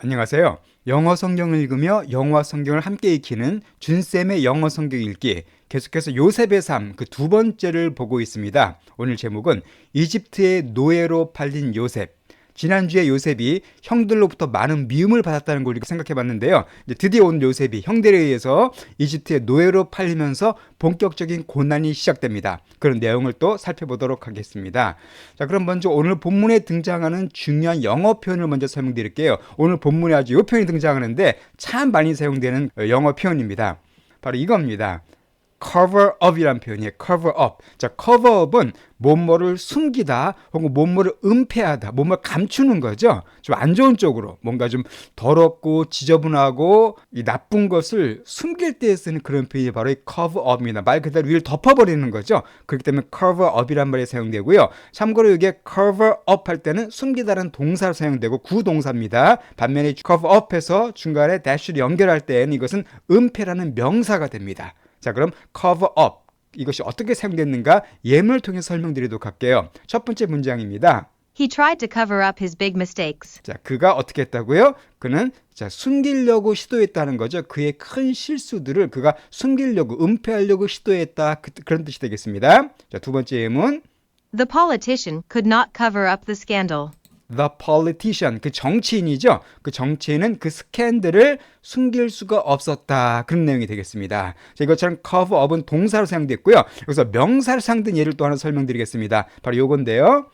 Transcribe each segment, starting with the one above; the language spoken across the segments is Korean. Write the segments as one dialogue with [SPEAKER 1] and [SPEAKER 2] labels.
[SPEAKER 1] 안녕하세요. 영어 성경을 읽으며 영어와 성경을 함께 익히는 준쌤의 영어 성경 읽기. 계속해서 요셉의 삶, 그 두 번째를 보고 있습니다. 오늘 제목은 이집트의 노예로 팔린 요셉. 지난주에 요셉이 형들로부터 많은 미움을 받았다는 걸 생각해 봤는데요. 이제 드디어 오늘 요셉이 형들에 의해서 이집트의 노예로 팔리면서 본격적인 고난이 시작됩니다. 그런 내용을 또 살펴보도록 하겠습니다. 자, 그럼 먼저 오늘 본문에 등장하는 중요한 영어 표현을 먼저 설명드릴게요. 오늘 본문에 아주 이 표현이 등장하는데 참 많이 사용되는 영어 표현입니다. 바로 이겁니다. cover up이란 표현이에요. cover up. 자, cover up은 뭐뭐를 숨기다 혹은 뭐뭐를 은폐하다, 뭐뭐를 감추는 거죠. 좀 안 좋은 쪽으로 뭔가 좀 더럽고 지저분하고 이 나쁜 것을 숨길 때 쓰는 그런 표현이 바로 이 cover up입니다. 말 그대로 위를 덮어버리는 거죠. 그렇기 때문에 cover up이란 말이 사용되고요. 참고로 이게 cover up 할 때는 숨기다라는 동사로 사용되고 구동사입니다. 반면에 cover up에서 중간에 dash를 연결할 때는 이것은 은폐라는 명사가 됩니다. 자, 그럼 cover up, 이것이 어떻게 사용됐는가 예문을 통해 설명드리도록 할게요. 첫 번째 문장입니다.
[SPEAKER 2] He tried to cover up his big mistakes.
[SPEAKER 1] 자, 그가 어떻게 했다고요? 그는 숨기려고 시도했다는 거죠. 그의 큰 실수들을 그가 숨기려고, 은폐하려고 시도했다. 그런 뜻이 되겠습니다. 자, 두 번째 예문.
[SPEAKER 2] The politician could not cover up the scandal.
[SPEAKER 1] The politician, 그 정치인이죠. 그 정치인은 그 스캔들을 숨길 수가 없었다. 그런 내용이 되겠습니다. 자, 이것처럼 cover up은 동사로 사용됐고요. 여기서 명사로 사용된 예를 또 하나 설명드리겠습니다. 바로 요건데요.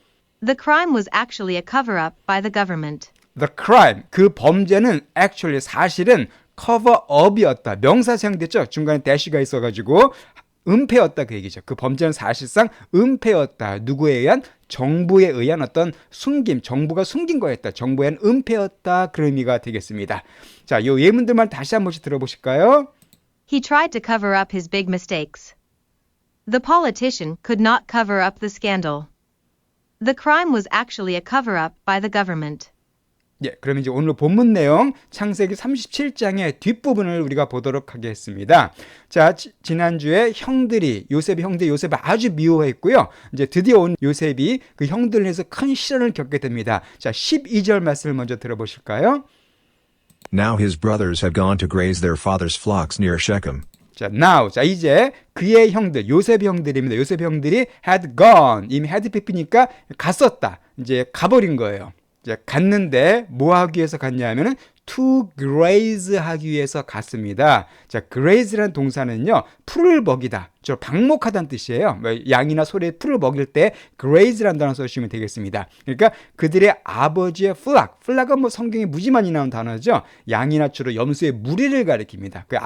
[SPEAKER 2] The crime was actually a cover-up by the government.
[SPEAKER 1] The crime, 그 범죄는 actually 사실은 cover up이었다. 명사 사용됐죠. 중간에 dash가 있어가지고 은폐였다 그 얘기죠. 그 범죄는 사실상 은폐였다. 누구에 의한? 정부에 의한 어떤 숨김, 정부가 숨긴 거였다. 정부에 의한 은폐였다. 그런 의미가 되겠습니다. 자, 이 예문들만 다시 한 번씩 들어보실까요?
[SPEAKER 2] He tried to cover up his big mistakes. The politician could not cover up the scandal. The crime was actually a cover-up by the government.
[SPEAKER 1] 예, 그럼 이제 오늘 본문 내용 창세기 37장의 뒷부분을 우리가 보도록 하겠습니다. 자, 지난주에 요셉의 형들이 요셉을 아주 미워했고요. 이제 드디어 온 요셉이 그 형들을 해서 큰 시련을 겪게 됩니다. 자, 12절 말씀을 먼저 들어보실까요?
[SPEAKER 3] Now his brothers had gone to graze their father's flocks near Shechem.
[SPEAKER 1] 자, now. 자, 이제 그의 형들, 요셉의 형들입니다. 요셉의 형들이 had gone. 이미 had pp니까 갔었다. 이제 가버린 거예요. 이제 갔는데 뭐 하기 위해서 갔냐면은 to graze 하기 위해서 갔습니다. 자, graze라는 동사는요, 풀을 먹이다, 저 방목하다는 뜻이에요. 양이나 소리에 풀을 먹일 때 graze라는 단어 써주시면 되겠습니다. 그러니까 그들의 아버지의 flock은 뭐 성경에 무지 많이 나온 단어죠. 양이나 주로 염소의 무리를 가리킵니다. 그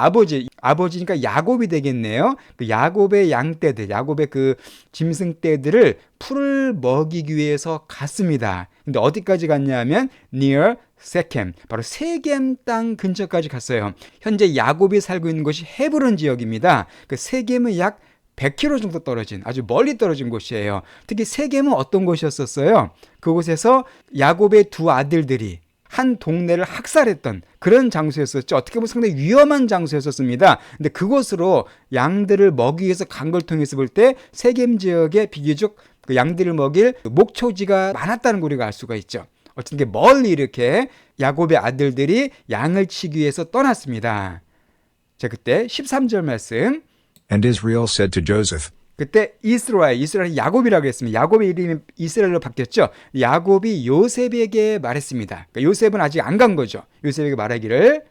[SPEAKER 1] 아버지니까 야곱이 되겠네요. 그 야곱의 양떼들, 야곱의 그 짐승떼들을 풀을 먹이기 위해서 갔습니다. 근데 어디까지 갔냐면 near 세켐, 바로 세겜 땅 근처까지 갔어요. 현재 야곱이 살고 있는 곳이 헤브론 지역입니다. 그 세겜은 약 100km 정도 떨어진, 아주 멀리 떨어진 곳이에요. 특히 세겜은 어떤 곳이었었어요? 그곳에서 야곱의 두 아들들이 한 동네를 학살했던 그런 장소였었죠. 어떻게 보면 상당히 위험한 장소였었습니다. 근데 그곳으로 양들을 먹이기 위해서 간 걸 통해서 볼 때 세겜 지역에 비교적 그 양들을 먹일 목초지가 많았다는 걸 우리가 알 수가 있죠. 어쨌든 멀리 이렇게 야곱의 아들들이 양을 치기 위해서 떠났습니다. 자, 그때 13절 말씀.
[SPEAKER 3] And Israel said to Joseph,
[SPEAKER 1] 그때 이스라엘이 야곱이라고 했습니다. 야곱의 이름이 이스라엘로 바뀌었죠. 야곱이 요셉에게 말했습니다. 그러니까 요셉은 아직 안 간 거죠. 요셉에게 말하기를,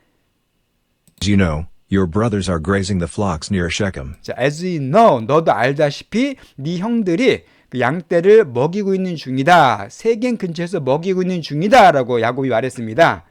[SPEAKER 3] As you know, your brothers are grazing the flocks near Shechem.
[SPEAKER 1] 자, as you know, 너도 알다시피 네 형들이 그 양떼를 먹이고 있는 중이다. 세겜 근처에서 먹이고 있는 중이다. 라고 야곱이 말했습니다.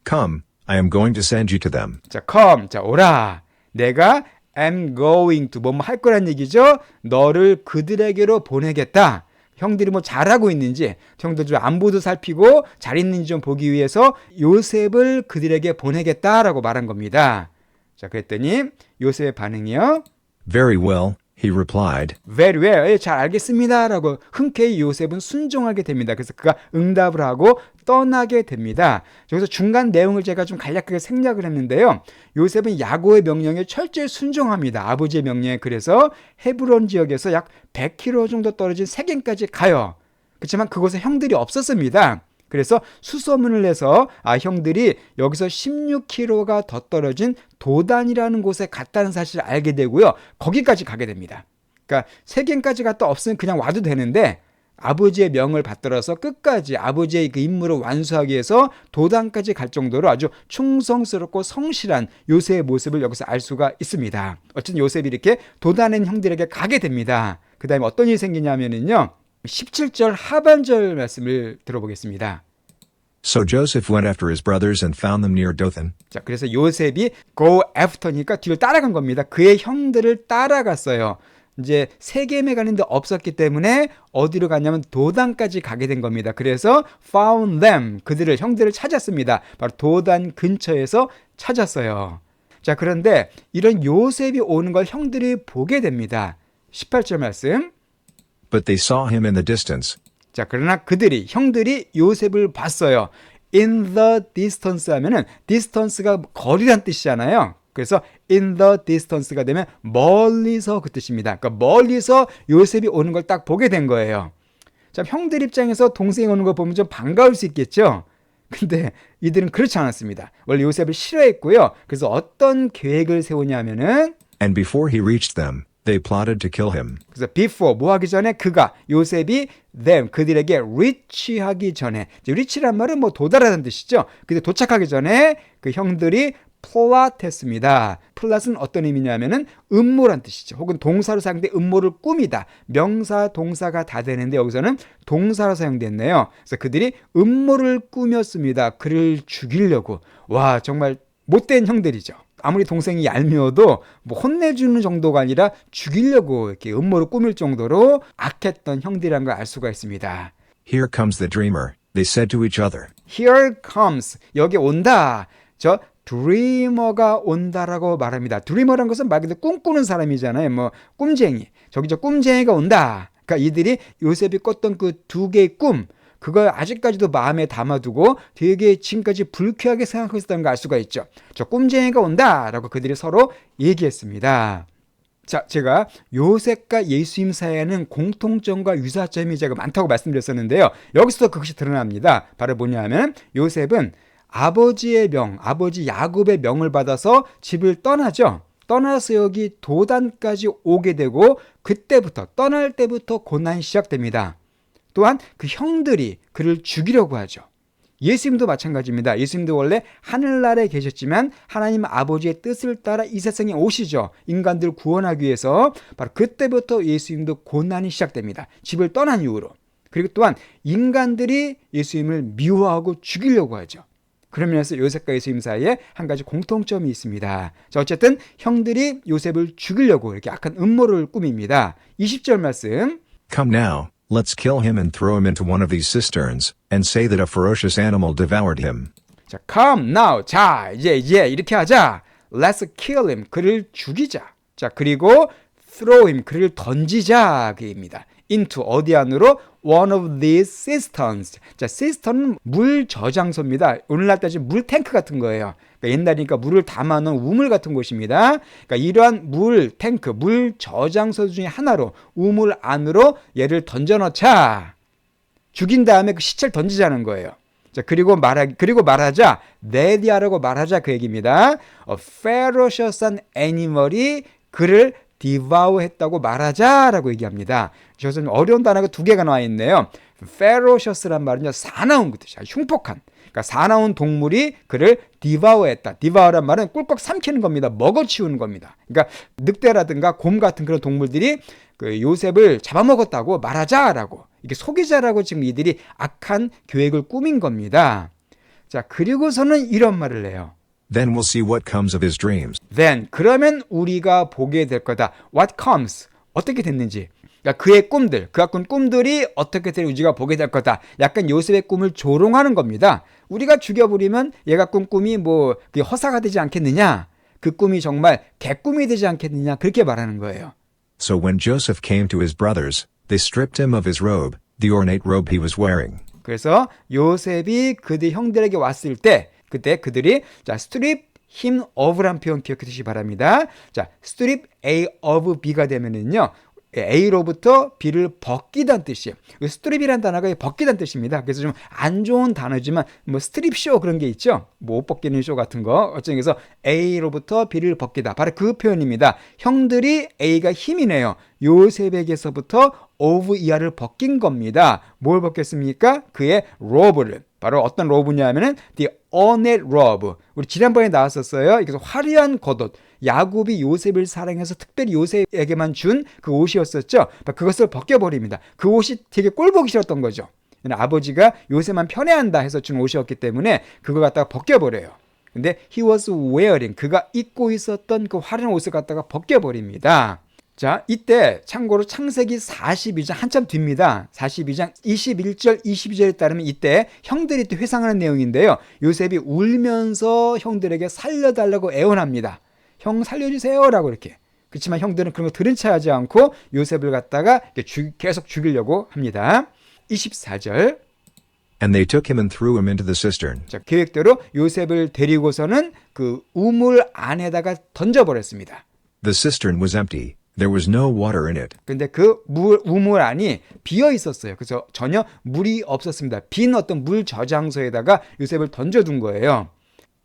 [SPEAKER 3] Come, I am going to send you to them.
[SPEAKER 1] 자, come. 자, 오라. 내가 am going to 뭐뭐 할 거란 얘기죠. 너를 그들에게로 보내겠다. 형들이 뭐 잘하고 있는지, 형들 좀 안부도 살피고 잘 있는지 좀 보기 위해서 요셉을 그들에게 보내겠다라고 말한 겁니다. 자, 그랬더니 요셉의 반응이요.
[SPEAKER 3] Very well, he replied.
[SPEAKER 1] Very well. 예, 잘 알겠습니다. 라고 흔쾌히 요셉은 순종하게 됩니다. 그래서 그가 응답을 하고 떠나게 됩니다. 여기서 중간 내용을 제가 좀 간략하게 생략을 했는데요. 요셉은 야곱의 명령에 철저히 순종합니다. 아버지의 명령에. 그래서 헤브론 지역에서 약 100km 정도 떨어진 세겜까지 가요. 그렇지만 그곳에 형들이 없었습니다. 그래서 수소문을 내서 형들이 여기서 16km가 더 떨어진 도단이라는 곳에 갔다는 사실을 알게 되고요. 거기까지 가게 됩니다. 그러니까 세겜까지 갔다 없으면 그냥 와도 되는데 아버지의 명을 받들어서 끝까지 아버지의 그 임무를 완수하기 위해서 도단까지 갈 정도로 아주 충성스럽고 성실한 요셉의 모습을 여기서 알 수가 있습니다. 어쨌든 요셉이 이렇게 도단의 형들에게 가게 됩니다. 그 다음에 어떤 일이 생기냐면요. 17절 하반절 말씀을 들어보겠습니다.
[SPEAKER 3] So Joseph went after his brothers and found them near Dothan.
[SPEAKER 1] 자, 그래서 요셉이 go after니까 뒤를 따라간 겁니다. 그의 형들을 따라갔어요. 이제 세겜에 가는데 없었기 때문에 어디로 갔냐면 도단까지 가게 된 겁니다. 그래서 found them, 그들을 형들을 찾았습니다. 바로 도단 근처에서 찾았어요. 자, 그런데 이런 요셉이 오는 걸 형들이 보게 됩니다. 18절 말씀.
[SPEAKER 3] But they saw him in the distance.
[SPEAKER 1] 자, 그러나 그들이 형들이 요셉을 봤어요. in the distance 하면은 distance가 거리란 뜻이잖아요. 그래서 in the distance가 되면 멀리서 그 뜻입니다. 그러니까 멀리서 요셉이 오는 걸 딱 보게 된 거예요. 자, 형들 입장에서 동생이 오는 거 보면 좀 반가울 수 있겠죠. 근데 이들은 그렇지 않았습니다. 원래 요셉을 싫어했고요. 그래서 어떤 계획을 세우냐면은
[SPEAKER 3] And before he reached them, they plotted to kill him.
[SPEAKER 1] 그래서 before 뭐 하기 전에 그가 요셉이 them 그들에게 reach하기 전에 reach란 말은 뭐 도달하는 뜻이죠. 근데 도착하기 전에 그 형들이 플랫했습니다. 플랫은 어떤 의미냐면은 음모란 뜻이죠. 혹은 동사로 사용된 음모를 꾸미다. 명사, 동사가 다 되는데 여기서는 동사로 사용됐네요. 그래서 그들이 음모를 꾸몄습니다. 그를 죽이려고. 와, 정말 못된 형들이죠. 아무리 동생이 얄미워도 뭐 혼내주는 정도가 아니라 죽이려고 이렇게 음모를 꾸밀 정도로 악했던 형들이라는 걸 알 수가 있습니다.
[SPEAKER 3] Here comes the dreamer, they said to each other.
[SPEAKER 1] Here comes, 여기 온다. 저 드리머가 온다라고 말합니다. 드리머란 것은 말 그대로 꿈꾸는 사람이잖아요. 뭐 꿈쟁이. 저기 저 꿈쟁이가 온다. 그러니까 이들이 요셉이 꿨던 그 두 개의 꿈, 그걸 아직까지도 마음에 담아두고 되게 지금까지 불쾌하게 생각하고 있었다는 걸 알 수가 있죠. 저 꿈쟁이가 온다라고 그들이 서로 얘기했습니다. 자, 제가 요셉과 예수님 사이에는 공통점과 유사점이 제가 많다고 말씀드렸었는데요. 여기서도 그것이 드러납니다. 바로 뭐냐면 요셉은 아버지의 명, 아버지 야곱의 명을 받아서 집을 떠나죠. 떠나서 여기 도단까지 오게 되고 그때부터 떠날 때부터 고난이 시작됩니다. 또한 그 형들이 그를 죽이려고 하죠. 예수님도 마찬가지입니다. 예수님도 원래 하늘나라에 계셨지만 하나님 아버지의 뜻을 따라 이 세상에 오시죠. 인간들을 구원하기 위해서 바로 그때부터 예수님도 고난이 시작됩니다. 집을 떠난 이후로. 그리고 또한 인간들이 예수님을 미워하고 죽이려고 하죠. 그런 면에서 요셉과 예수님 사이에 한 가지 공통점이 있습니다. 자, 어쨌든 형들이 요셉을 죽이려고 이렇게 악한 음모를 꾸밉니다. 20절 말씀.
[SPEAKER 3] Come now, let's kill him and throw him into one of these cisterns, and say that a ferocious animal devoured him.
[SPEAKER 1] 자, come now. 자, 이제 이렇게 하자. Let's kill him. 그를 죽이자. 자, 그리고 throw him. 그를 던지자. 그입니다. into 어디 안으로? one of these cisterns. 자, cistern은 물 저장소입니다. 오늘날 따지면 물 탱크 같은 거예요. 그러니까 옛날이니까 물을 담아놓은 우물 같은 곳입니다. 그러니까 이러한 물 탱크, 물 저장소 중에 하나로 우물 안으로 얘를 던져넣자. 죽인 다음에 그 시체를 던지자는 거예요. 자, 그리고 말하자. 네디아라고 말하자 그 얘기입니다. ferocious한 애니멀이 그를 devour했다고 말하자라고 얘기합니다. 저는 어려운 단어가 두 개가 나와 있네요. ferocious란 말은요, 사나운 그 뜻이야. 흉폭한. 그러니까 사나운 동물이 그를 devour했다. devour란 말은 꿀꺽 삼키는 겁니다. 먹어치우는 겁니다. 그러니까 늑대라든가 곰 같은 그런 동물들이 그 요셉을 잡아먹었다고 말하자라고. 이게 속이자라고 지금 이들이 악한 계획을 꾸민 겁니다. 자, 그리고서는 이런 말을 해요.
[SPEAKER 3] Then we'll see what comes of his dreams.
[SPEAKER 1] Then 그러면 우리가 보게 될 거다. What comes? 어떻게 됐는지. 그러니까 그의 꿈들, 그가 꾼 꿈들이 어떻게 될 우리가 보게 될 거다. 약간 요셉의 꿈을 조롱하는 겁니다. 우리가 죽여버리면 얘가 꾼 꿈이 뭐 그게 허사가 되지 않겠느냐? 그 꿈이 정말 개꿈이 되지 않겠느냐? 그렇게 말하는 거예요.
[SPEAKER 3] So when Joseph came to his brothers, they stripped him of his robe, the ornate robe he was wearing.
[SPEAKER 1] 그래서 요셉이 그들 형들에게 왔을 때 그때 그들이 자 strip him of란 표현 기억해 두시기 바랍니다. 자 strip A of B가 되면은요 A로부터 B를 벗기다는 뜻이에요. 스트립이라는 단어가 벗기다는 뜻입니다. 그래서 좀 안 좋은 단어지만 뭐 스트립쇼 그런 게 있죠. 뭐 옷 벗기는 쇼 같은 거. 어쨌든 그래서 A로부터 B를 벗기다. 바로 그 표현입니다. 형들이 A가 힘이 내요. 요셉에게서부터 of 이하를 벗긴 겁니다. 뭘 벗겼습니까? 그의 로브를. 바로 어떤 로브냐면은 the ornate robe. 우리 지난번에 나왔었어요. 이게 화려한 겉옷. 야곱이 요셉을 사랑해서 특별히 요셉에게만 준 그 옷이었었죠. 그것을 벗겨버립니다. 그 옷이 되게 꼴보기 싫었던 거죠. 아버지가 요셉만 편애한다 해서 준 옷이었기 때문에 그걸 갖다가 벗겨버려요. 근데 he was wearing, 그가 입고 있었던 그 화려한 옷을 갖다가 벗겨버립니다. 자, 이때 참고로 창세기 42장 한참 뒤입니다. 42장 21절 22절에 따르면 이때 형들이 또 회상하는 내용인데요. 요셉이 울면서 형들에게 살려달라고 애원합니다. 형 살려주세요 라고 이렇게. 그렇지만 형들은 그런 거 들은 체 하지 않고 요셉을 갖다가 계속 죽이려고 합니다. 24절.
[SPEAKER 3] And they took him and threw him into the cistern.
[SPEAKER 1] 자, 계획대로 요셉을 데리고서는 그 우물 안에다가 던져버렸습니다.
[SPEAKER 3] The cistern was empty. There was no water in it.
[SPEAKER 1] 근데 그 우물 안이 비어 있었어요. 그래서 전혀 물이 없었습니다. 빈 어떤 물 저장소에다가 요셉을 던져둔 거예요.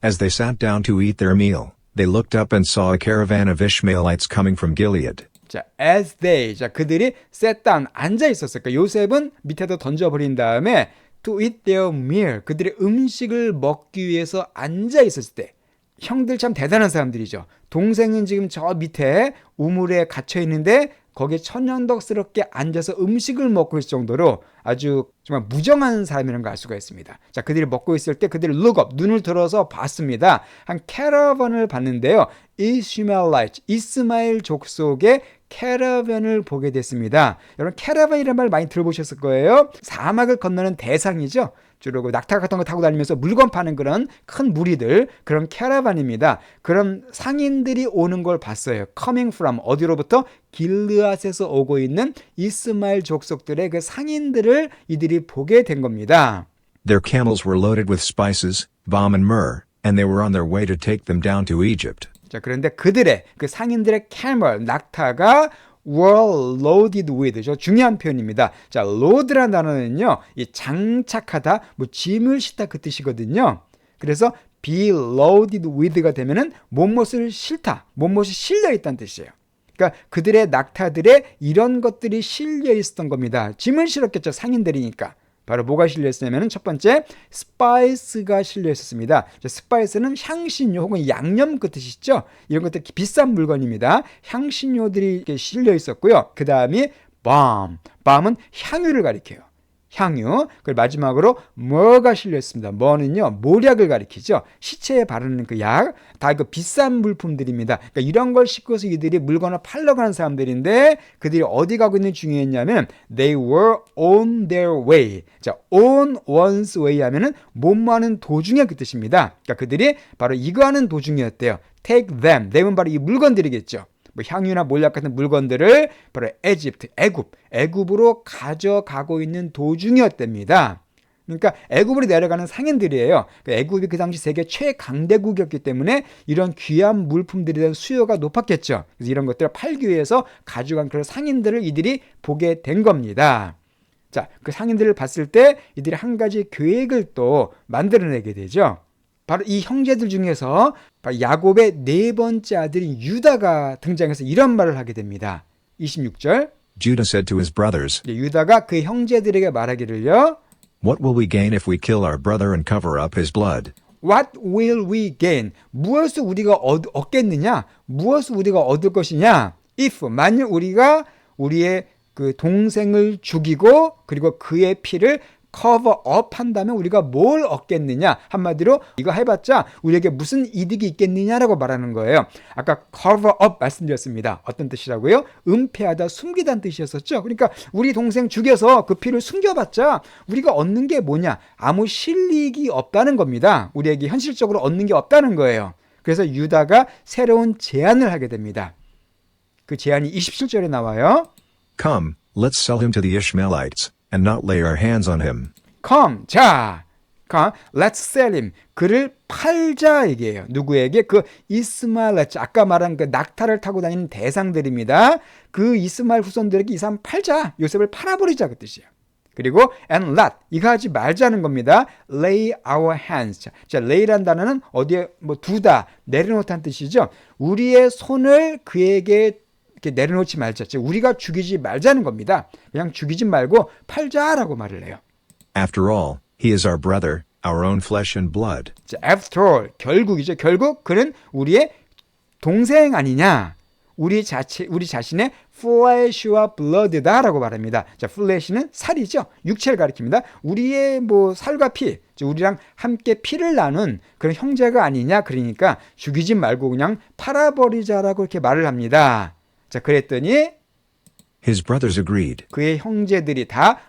[SPEAKER 3] As they sat down to eat their meal, they looked up and saw a caravan of Ishmaelites coming from Gilead.
[SPEAKER 1] 자, as they, 자, 그들이 sat down, 앉아 있었어요. 그러니까 요셉은 밑에다 던져버린 다음에 to eat their meal, 그들의 음식을 먹기 위해서 앉아 있었을 때, 형들 참 대단한 사람들이죠. 동생은 지금 저 밑에 우물에 갇혀 있는데 거기에 천연덕스럽게 앉아서 음식을 먹고 있을 정도로 아주 정말 무정한 사람이라는 걸 알 수가 있습니다. 자, 그들이 먹고 있을 때 그들이 look up, 눈을 들어서 봤습니다. 한 캐러반을 봤는데요. 이스마엘라이트, 이스마엘 족속의 캐러반을 보게 됐습니다. 여러분 캐러반이라는 말 많이 들어보셨을 거예요. 사막을 건너는 대상이죠. 주로 그 낙타 같은 거 타고 다니면서 물건 파는 그런 큰 무리들, 그런 캐러반입니다. 그런 상인들이 오는 걸 봤어요. Coming from, 어디로부터? 길르앗에서 오고 있는 이스마엘 족속들의 그 상인들을 이들이 보게 된 겁니다.
[SPEAKER 3] Their camels were loaded with spices, balm and myrrh, and they were on their way to take them down to Egypt.
[SPEAKER 1] 자, 그런데 그들의 그 상인들의 camel, 낙타가 were loaded with, 저 중요한 표현입니다. 자, load라는 단어는요, 이 장착하다, 뭐 짐을 싣다 그 뜻이거든요. 그래서 be loaded with가 되면은 못못을 싣다, 못못이 실려 있다는 뜻이에요. 그러니까 그들의 낙타들에 이런 것들이 실려 있었던 겁니다. 짐을 실었겠죠, 상인들이니까. 바로 뭐가 실려 있었냐면 첫 번째 스파이스가 실려 있었습니다. 스파이스는 향신료 혹은 양념 그 뜻이죠. 이런 것들 비싼 물건입니다. 향신료들이 이렇게 실려 있었고요. 그 다음에 밤은 향유를 가리켜요. 향유. 그리고 마지막으로 머가 실려 있습니다. 머는요 모략을 가리키죠. 시체에 바르는 그 약. 다 그 비싼 물품들입니다. 그러니까 이런 걸 싣고서 이들이 물건을 팔러 가는 사람들인데 그들이 어디 가고 있는 중이었냐면 they were on their way. 자, on one's way 하면은 몸마는 도중에 그 뜻입니다. 그러니까 그들이 바로 이거 하는 도중이었대요. take them. them은 바로 이 물건들이겠죠. 뭐 향유나 몰약 같은 물건들을 바로 애굽으로 가져가고 있는 도중이었답니다. 그러니까 애굽으로 내려가는 상인들이에요. 애굽이 그 당시 세계 최강대국이었기 때문에 이런 귀한 물품들에 대한 수요가 높았겠죠. 그래서 이런 것들을 팔기 위해서 가져간 그런 상인들을 이들이 보게 된 겁니다. 자, 그 상인들을 봤을 때 이들이 한 가지 계획을 또 만들어내게 되죠. 바로 이 형제들 중에서 바로 야곱의 네 번째 아들인 유다가 등장해서 이런 말을 하게 됩니다. 26절.
[SPEAKER 3] Judah said to his brothers,
[SPEAKER 1] 유다가 그 형제들에게 말하기를요.
[SPEAKER 3] What will we gain if we kill our brother and cover up his blood?
[SPEAKER 1] What will we gain? 무엇을 우리가 얻겠느냐? 무엇을 우리가 얻을 것이냐? If, 만일 우리가 우리의 그 동생을 죽이고 그리고 그의 피를 cover up 한다면 우리가 뭘 얻겠느냐? 한마디로 이거 해봤자 우리에게 무슨 이득이 있겠느냐라고 말하는 거예요. 아까 cover up 말씀드렸습니다. 어떤 뜻이라고요? 은폐하다, 숨기다는 뜻이었었죠. 그러니까 우리 동생 죽여서 그 피를 숨겨봤자 우리가 얻는 게 뭐냐? 아무 실익이 없다는 겁니다. 우리에게 현실적으로 얻는 게 없다는 거예요. 그래서 유다가 새로운 제안을 하게 됩니다. 그 제안이 27절에 나와요.
[SPEAKER 3] Come, let's sell him to the Ishmaelites, and not lay our hands on him.
[SPEAKER 1] Come, 자, Let's sell him. 그를 팔자 얘기예요. 누구에게? 그 이스마엘, 아까 말한 그 낙타를 타고 다니는 대상들입니다. 그 이스마엘 후손들에게 이 사람 팔자. 요셉을 팔아버리자 그 뜻이에요. 그리고 and let 이거 하지 말자는 겁니다. lay our hands. 자, lay란 단어는 어디에 뭐 두다, 내려놓다는 뜻이죠. 우리의 손을 그에게 이렇게 내려놓지 말자. 즉 우리가 죽이지 말자는 겁니다. 그냥 죽이지 말고 팔자라고 말을 해요.
[SPEAKER 3] After all, he is our brother, our own flesh and blood.
[SPEAKER 1] 자, after all, 결국이죠. 결국 그는 우리의 동생 아니냐. 우리 자신의 flesh와 blood다라고 말합니다. 자, flesh는 살이죠. 육체를 가리킵니다. 우리의 뭐 살과 피, 우리랑 함께 피를 나눈 그런 형제가 아니냐. 그러니까 죽이지 말고 그냥 팔아버리자라고 이렇게 말을 합니다. 자, 그랬더니
[SPEAKER 3] His brothers agreed.
[SPEAKER 1] 그의 형제들이 다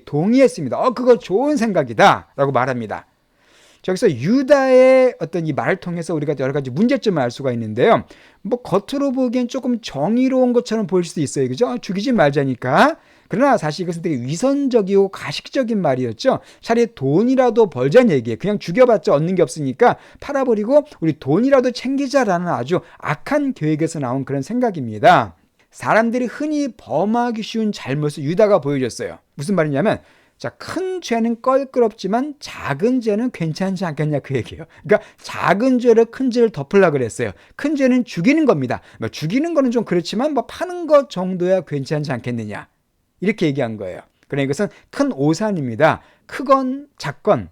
[SPEAKER 1] 동의했습니다. 그거 좋은 생각이다 라고 말합니다. 저기서 유다의 어떤 이 말을 통해서 우리가 여러 가지 문제점을 알 수가 있는데요. 뭐 겉으로 보기엔 조금 정의로운 것처럼 보일 수도 있어요. 그죠? 죽이지 말자니까. 그러나 사실 이것은 되게 위선적이고 가식적인 말이었죠. 차라리 돈이라도 벌자는 얘기예요. 그냥 죽여봤자 얻는 게 없으니까 팔아버리고 우리 돈이라도 챙기자라는 아주 악한 계획에서 나온 그런 생각입니다. 사람들이 흔히 범하기 쉬운 잘못을 유다가 보여줬어요. 무슨 말이냐면 자, 큰 죄는 껄끄럽지만 작은 죄는 괜찮지 않겠냐 그 얘기예요. 그러니까 작은 죄를 큰 죄를 덮으려고 그랬어요. 큰 죄는 죽이는 겁니다. 뭐 죽이는 거는 좀 그렇지만 뭐 파는 것 정도야 괜찮지 않겠느냐. 이렇게 얘기한 거예요. 그러니까 이것은 큰 오산입니다. 크건 작건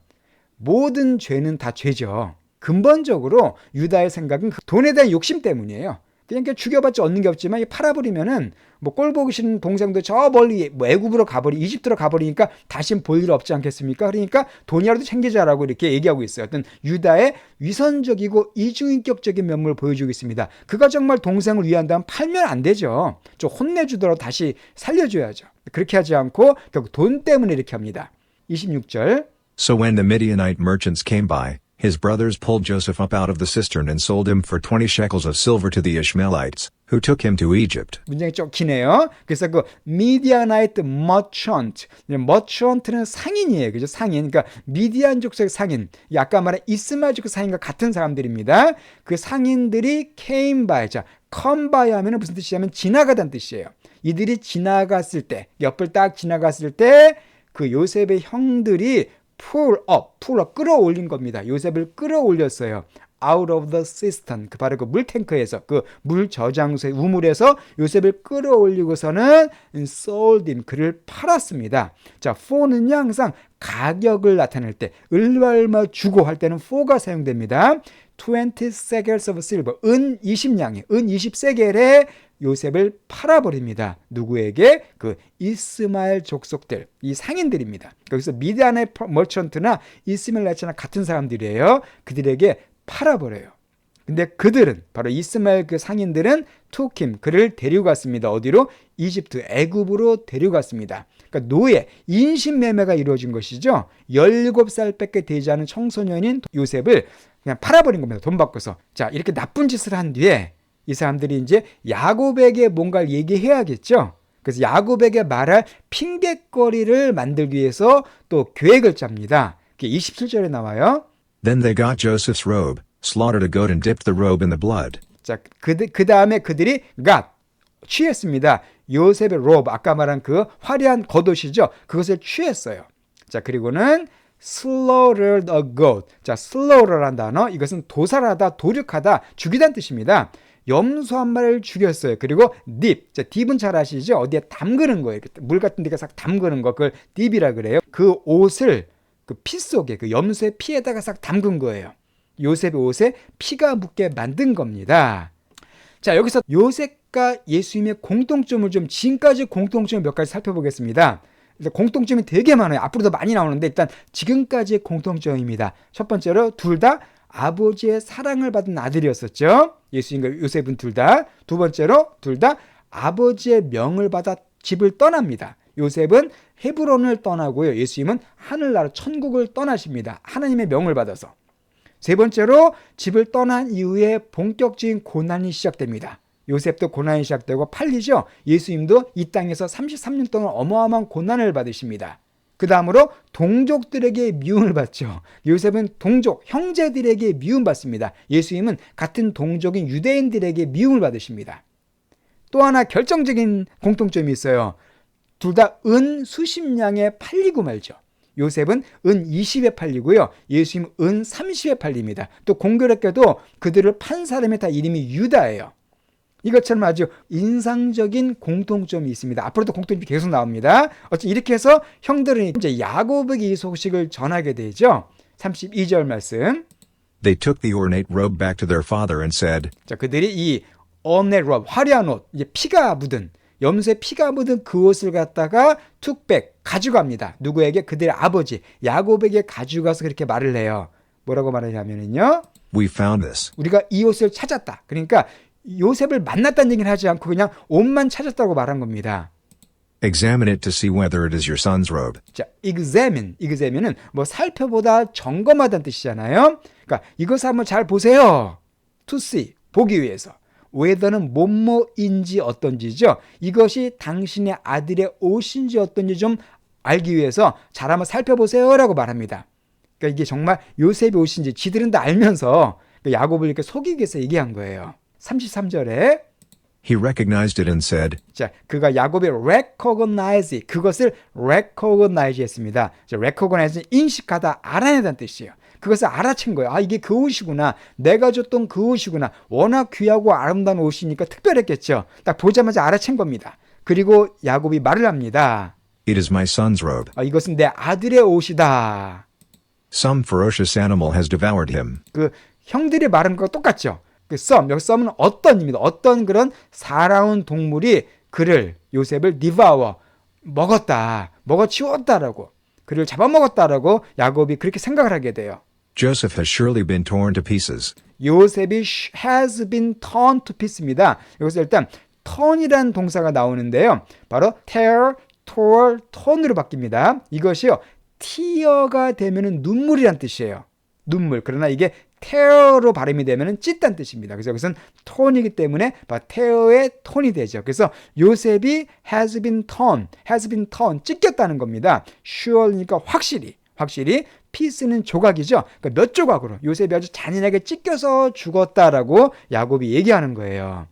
[SPEAKER 1] 모든 죄는 다 죄죠. 근본적으로 유다의 생각은 돈에 대한 욕심 때문이에요. 그냥 죽여봤자 얻는 게 없지만 팔아버리면은 뭐 꼴 보기 싫은 동생도 저 멀리 뭐 애굽으로 이집트로 가버리니까 다시는 볼 일 없지 않겠습니까? 그러니까 돈이라도 챙기자라고 이렇게 얘기하고 있어요. 어떤 유다의 위선적이고 이중인격적인 면모를 보여주고 있습니다. 그가 정말 동생을 위한다면 팔면 안 되죠. 좀 혼내주더라도 다시 살려줘야죠. 그렇게 하지 않고 결국 돈 때문에 이렇게 합니다. 26절.
[SPEAKER 3] So when the Midianite merchants came by, his brothers pulled Joseph up out of the cistern and sold him for 20 shekels of silver to the Ishmaelites, who took him to Egypt.
[SPEAKER 1] 문장이 좀 기네요. 그래서 그 미디안ite merchant, merchant는 상인이에요. 그죠? 상인. 그러니까 미디안 족속의 상인. 아까 말한 이스마엘 족속 상인과 같은 사람들입니다. 그 상인들이 came by. 자, come by 하면은 무슨 뜻이냐면 지나가다는 뜻이에요. 이들이 지나갔을 때, 옆을 딱 지나갔을 때 그 요셉의 형들이 pull up, 끌어올린 겁니다. 요셉을 끌어올렸어요. out of the cistern, 그 바로 그 물탱크에서, 그 물 저장소의 우물에서 요셉을 끌어올리고서는 sold him, 그를 팔았습니다. 자, for는요 항상 가격을 나타낼 때 얼마 주고 할 때는 for가 사용됩니다. 20 shekels of silver, 은 20냥에, 은 20세겔에 요셉을 팔아버립니다. 누구에게? 그 이스마엘 족속들, 이 상인들입니다. 여기서 미디안의 머천트나 이스마엘이나 같은 사람들이에요. 그들에게 팔아버려요. 근데 그들은 바로 이스마엘 그 상인들은 투킴, 그를 데려갔습니다. 어디로? 이집트, 애굽으로 데려갔습니다. 그러니까 노예, 인신매매가 이루어진 것이죠. 17살밖에 되지 않은 청소년인 요셉을 그냥 팔아버린 겁니다. 돈 바꿔서. 자, 이렇게 나쁜 짓을 한 뒤에 이 사람들이 이제 야곱에게 뭔가를 얘기해야겠죠. 그래서 야곱에게 말할 핑계거리를 만들기 위해서 또 계획을 짭니다. 그게 27절에 나와요.
[SPEAKER 3] Then they got Joseph's robe, slaughtered a goat and dipped the robe in the blood.
[SPEAKER 1] 자, 그 다음에 그들이 취했습니다. 요셉의 robe, 아까 말한 그 화려한 겉옷이죠. 그것을 취했어요. 자, 그리고는 slaughtered a goat. 자, slaughtered란 단어, 이것은 도살하다, 도륙하다, 죽이다는 뜻입니다. 염소 한 마리를 죽였어요. 그리고 dip, 자, dip은 잘 아시죠? 어디에 담그는 거예요. 물 같은 데가 싹 담그는 거, 그걸 dip이라 그래요. 그 옷을 그 피 속에, 그 염소의 피에다가 싹 담근 거예요. 요셉의 옷에 피가 묻게 만든 겁니다. 자, 여기서 요셉과 예수님의 공통점을 좀, 지금까지 공통점을 몇 가지 살펴보겠습니다. 공통점이 되게 많아요. 앞으로도 많이 나오는데 일단 지금까지의 공통점입니다. 첫 번째로 둘 다 아버지의 사랑을 받은 아들이었었죠. 예수님과 요셉은 둘 다. 두 번째로 둘 다 아버지의 명을 받아 집을 떠납니다. 요셉은 헤브론을 떠나고요. 예수님은 하늘나라 천국을 떠나십니다. 하나님의 명을 받아서. 세 번째로 집을 떠난 이후에 본격적인 고난이 시작됩니다. 요셉도 고난이 시작되고 팔리죠. 예수님도 이 땅에서 33년 동안 어마어마한 고난을 받으십니다. 그 다음으로 동족들에게 미움을 받죠. 요셉은 동족, 형제들에게 미움받습니다. 예수님은 같은 동족인 유대인들에게 미움을 받으십니다. 또 하나 결정적인 공통점이 있어요. 둘 다 은 수십 냥에 팔리고 말죠. 요셉은 은 20에 팔리고요. 예수님은 은 30에 팔립니다. 또 공교롭게도 그들을 판 사람의 다 이름이 유다예요. 이것처럼 아주 인상적인 공통점이 있습니다. 앞으로도 공통점이 계속 나옵니다. 어쨌든 이렇게 해서 형들은 이제 야곱에게 이 소식을 전하게 되죠. 32절 말씀.
[SPEAKER 3] They took the ornate robe back to their father and said,
[SPEAKER 1] 자, 그들이 이 ornate robe, 화려한 옷, 이제 피가 묻은, 염소에 피가 묻은 그 옷을 갖다가 툭백 가져갑니다. 누구에게? 그들의 아버지 야곱에게 가져가서 그렇게 말을 해요. 뭐라고 말하냐면요.
[SPEAKER 3] We found this.
[SPEAKER 1] 우리가 이 옷을 찾았다. 그러니까 요셉을 만났다는 얘기는 하지 않고 그냥 옷만 찾았다고 말한 겁니다.
[SPEAKER 3] Examine it to see whether it is your son's robe.
[SPEAKER 1] 자, examine은 뭐 살펴보다 점검하다는 뜻이잖아요. 그러니까 이것을 한번 잘 보세요. to see, 보기 위해서. whether는 뭐뭐인지 어떤지죠. 이것이 당신의 아들의 옷인지 어떤지 좀 알기 위해서 잘 한번 살펴보세요라고 말합니다. 그러니까 이게 정말 요셉의 옷인지 지들은 다 알면서 야곱을 이렇게 속이기 위해서 얘기한 거예요. 33절에
[SPEAKER 3] He recognized it and said,
[SPEAKER 1] 자, 그가 야곱이 recognize, 그것을 recognize 했습니다. 자, recognize는 인식하다, 알아내다는 뜻이에요. 그것을 알아챈 거예요. 아, 이게 그 옷이구나. 내가 줬던 그 옷이구나. 워낙 귀하고 아름다운 옷이니까 특별했겠죠. 딱 보자마자 알아챈 겁니다. 그리고 야곱이 말을 합니다.
[SPEAKER 3] It is my son's robe.
[SPEAKER 1] 아, 이것은 내 아들의 옷이다.
[SPEAKER 3] Some ferocious animal has devoured him.
[SPEAKER 1] 그 형들이 말한 거 똑같죠. 그 썸, 여기 썸은 어떤입니다. 어떤 그런 살아온 동물이 그를, 요셉을 devour, 먹었다, 먹어치웠다라고, 그를 잡아먹었다라고 야곱이 그렇게 생각을 하게 돼요.
[SPEAKER 3] Joseph has surely been torn to pieces.
[SPEAKER 1] 요셉이 has been torn to piece입니다. 여기서 일단 turn이라는 동사가 나오는데요. 바로 tear, tore, torn으로 바뀝니다. 이것이요, tear가 되면은 눈물이란 뜻이에요. 눈물. 그러나 이게 tear로 발음이 되면은 찢다는 뜻입니다. 그래서 여기서는 톤이기 때문에 tear의 톤이 되죠. 그래서 요셉이 has been torn, 찢겼다는 겁니다. sure니까 확실히 piece는 조각이죠. 그러니까 몇 조각으로 요셉이 아주 잔인하게 찢겨서 죽었다라고 야곱이 얘기하는 거예요.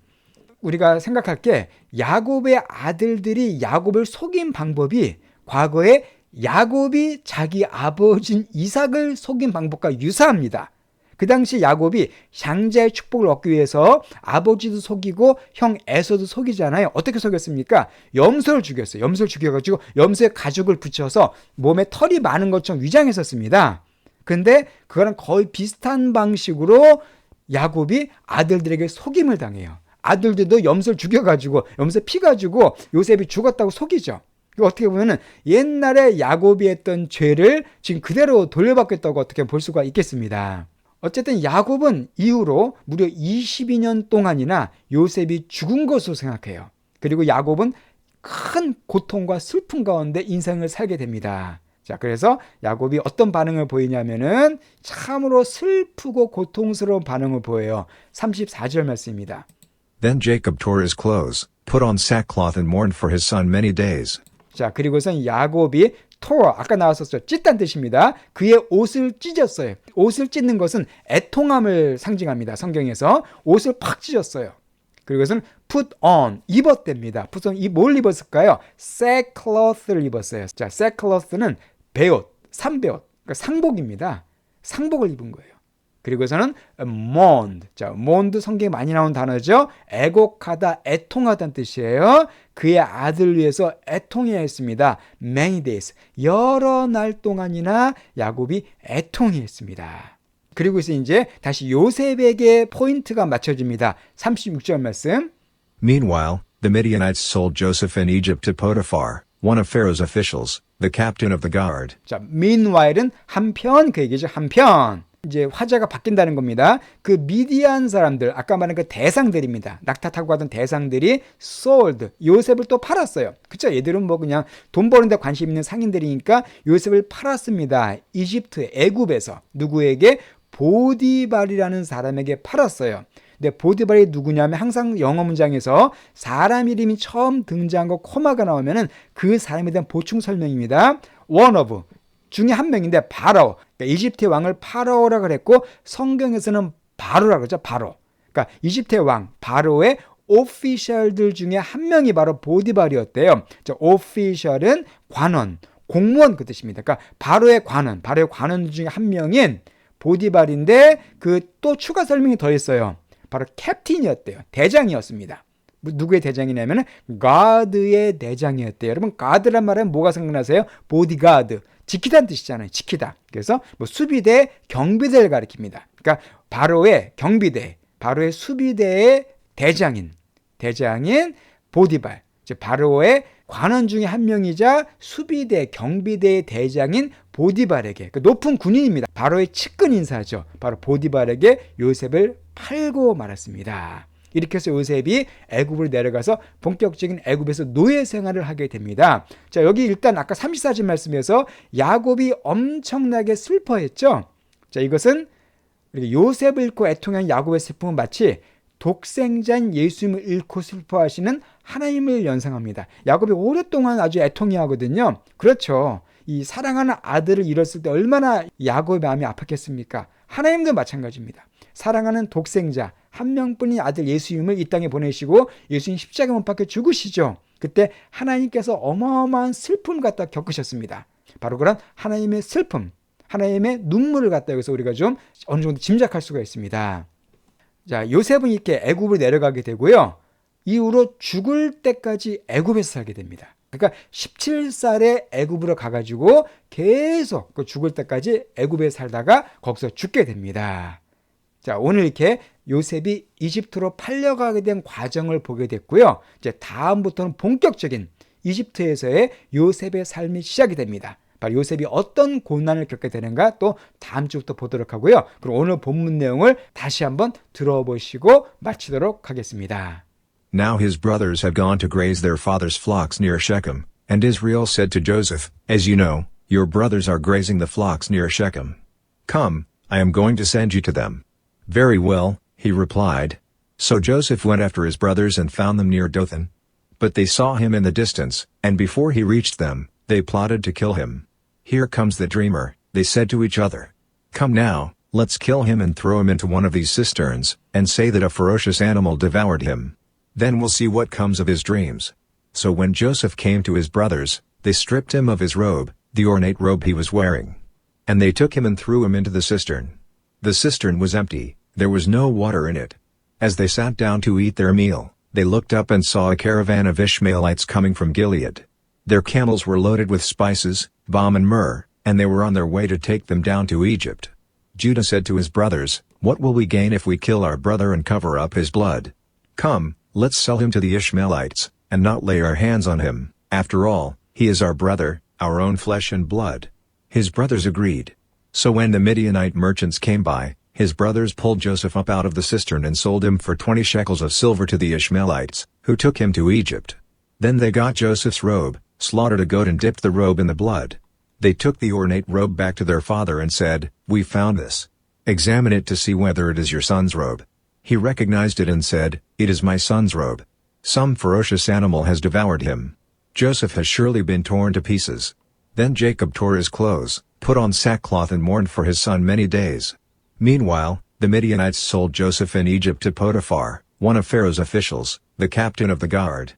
[SPEAKER 1] 우리가 생각할 게 야곱의 아들들이 야곱을 속인 방법이 과거에 야곱이 자기 아버지인 이삭을 속인 방법과 유사합니다. 그 당시 야곱이 장자의 축복을 얻기 위해서 아버지도 속이고 형 에서도 속이잖아요. 어떻게 속였습니까? 염소를 죽였어요. 염소를 죽여가지고 염소에 가죽을 붙여서 몸에 털이 많은 것처럼 위장했었습니다. 근데 그거랑 거의 비슷한 방식으로 야곱이 아들들에게 속임을 당해요. 아들들도 염소를 죽여가지고 염소 피 가지고 요셉이 죽었다고 속이죠. 어떻게 보면은 옛날에 야곱이 했던 죄를 지금 그대로 돌려받겠다고 어떻게 볼 수가 있겠습니다. 어쨌든 야곱은 이후로 무려 22년 동안이나 요셉이 죽은 것으로 생각해요. 그리고 야곱은 큰 고통과 슬픔 가운데 인생을 살게 됩니다. 자, 그래서 야곱이 어떤 반응을 보이냐면은 참으로 슬프고 고통스러운 반응을 보여요. 34절 말씀입니다.
[SPEAKER 3] Then Jacob tore his clothes, put on sackcloth and mourned for his son many days.
[SPEAKER 1] 자, 그리고선 야곱이 tore, 아까 나왔었죠. 찢다는 뜻입니다. 그의 옷을 찢었어요. 옷을 찢는 것은 애통함을 상징합니다. 성경에서 옷을 팍 찢었어요. 그리고선 put on, 입었답니다. put on, 뭘 입었을까요? sackcloth를 입었어요. 자, sackcloth는 베옷, 삼베옷, 그러니까 상복입니다. 상복을 입은 거예요. 그리고서는 mourned. 자, mourned 성경에 많이 나온 단어죠. 애곡하다, 애통하다는 뜻이에요. 그의 아들을 위해서 애통해야 했습니다. Many days. 여러 날 동안이나 야곱이 애통해 했습니다. 그리고 이제 다시 요셉에게 포인트가 맞춰집니다. 36절 말씀.
[SPEAKER 3] Meanwhile, the Midianites sold Joseph in Egypt to Potiphar, one of Pharaoh's officials, the captain of the guard.
[SPEAKER 1] 자, meanwhile은 한편, 그 얘기죠. 한편. 이제 화제가 바뀐다는 겁니다. 그 미디안 사람들, 아까 말한 그 대상들입니다. 낙타 타고 가던 대상들이 sold, 요셉을 또 팔았어요. 그쵸? 얘들은 뭐 그냥 돈 버는데 관심 있는 상인들이니까 요셉을 팔았습니다. 이집트, 애굽에서. 누구에게? 보디발이라는 사람에게 팔았어요. 근데 보디발이 누구냐면 항상 영어 문장에서 사람 이름이 처음 등장한 거 코마가 나오면은 그 사람에 대한 보충 설명입니다. one of 중에 한 명인데 바로 그러니까 이집트의 왕을 파라오라 그랬고 성경에서는 바로라 그러죠. 바로. 그러니까 이집트의 왕 바로의 오피셜들 중에 한 명이 바로 보디발이었대요. 오피셜은 관원, 공무원 그 뜻입니다. 그러니까 바로의 관원 중에 한 명인 보디발인데 그 또 추가 설명이 더 있어요. 바로 캡틴이었대요. 대장이었습니다. 누구의 대장이냐면 가드의 대장이었대요. 여러분 가드란 말은 뭐가 생각나세요? 보디가드. 지키다는 뜻이잖아요. 지키다. 그래서 뭐 수비대, 경비대를 가리킵니다. 그러니까 바로의 경비대, 바로의 수비대의 대장인 보디발. 즉 바로의 관원 중에 한 명이자 수비대, 경비대의 대장인 보디발에게 그 높은 군인입니다. 바로의 측근 인사죠. 바로 보디발에게 요셉을 팔고 말았습니다. 이렇게 해서 요셉이 애굽으로 내려가서 본격적인 애굽에서 노예 생활을 하게 됩니다. 자, 여기 일단 아까 34절 말씀에서 야곱이 엄청나게 슬퍼했죠. 자, 이것은 요셉을 잃고 애통한 야곱의 슬픔은 마치 독생자인 예수님을 잃고 슬퍼하시는 하나님을 연상합니다. 야곱이 오랫동안 아주 애통해하거든요. 그렇죠. 이 사랑하는 아들을 잃었을 때 얼마나 야곱의 마음이 아팠겠습니까? 하나님도 마찬가지입니다. 사랑하는 독생자 한 명뿐인 아들 예수님을 이 땅에 보내시고 예수님 십자가 못 박혀 죽으시죠. 그때 하나님께서 어마어마한 슬픔을 갖다 겪으셨습니다. 바로 그런 하나님의 슬픔, 하나님의 눈물을 갖다 여기서 우리가 좀 어느 정도 짐작할 수가 있습니다. 자, 요셉은 이렇게 애굽으로 내려가게 되고요. 이후로 죽을 때까지 애굽에서 살게 됩니다. 그러니까 17살에 애굽으로 가가지고 계속 그 죽을 때까지 애굽에 살다가 거기서 죽게 됩니다. 자, 오늘 이렇게 요셉이 이집트로 팔려가게 된 과정을 보게 됐고요. 이제 다음부터는 본격적인 이집트에서의 요셉의 삶이 시작이 됩니다. 바로 요셉이 어떤 고난을 겪게 되는가 또 다음 주부터 보도록 하고요. 그럼 오늘 본문 내용을 다시 한번 들어보시고 마치도록 하겠습니다.
[SPEAKER 3] Now his brothers had gone to graze their father's flocks near Shechem, and Israel said to Joseph, As you know, your brothers are grazing the flocks near Shechem. Come, I am going to send you to them. Very well, he replied. So Joseph went after his brothers and found them near Dothan. But they saw him in the distance, and before he reached them, they plotted to kill him. Here comes the dreamer, they said to each other. Come now, let's kill him and throw him into one of these cisterns, and say that a ferocious animal devoured him. Then we'll see what comes of his dreams. So when Joseph came to his brothers, they stripped him of his robe, the ornate robe he was wearing. And they took him and threw him into the cistern. The cistern was empty, there was no water in it. As they sat down to eat their meal, they looked up and saw a caravan of Ishmaelites coming from Gilead. Their camels were loaded with spices, balm and myrrh, and they were on their way to take them down to Egypt. Judah said to his brothers, What will we gain if we kill our brother and cover up his blood? Come, let's sell him to the Ishmaelites, and not lay our hands on him. After all, he is our brother, our own flesh and blood. His brothers agreed. So when the Midianite merchants came by, his brothers pulled Joseph up out of the cistern and sold him for 20 shekels of silver to the Ishmaelites, who took him to Egypt. Then they got Joseph's robe, slaughtered a goat and dipped the robe in the blood. They took the ornate robe back to their father and said, We found this. Examine it to see whether it is your son's robe. He recognized it and said, It is my son's robe. Some ferocious animal has devoured him. Joseph has surely been torn to pieces. Then Jacob tore his clothes, put on sackcloth and mourned for his son many days. Meanwhile, the Midianites sold Joseph in Egypt to Potiphar, one of Pharaoh's officials, the captain of the guard.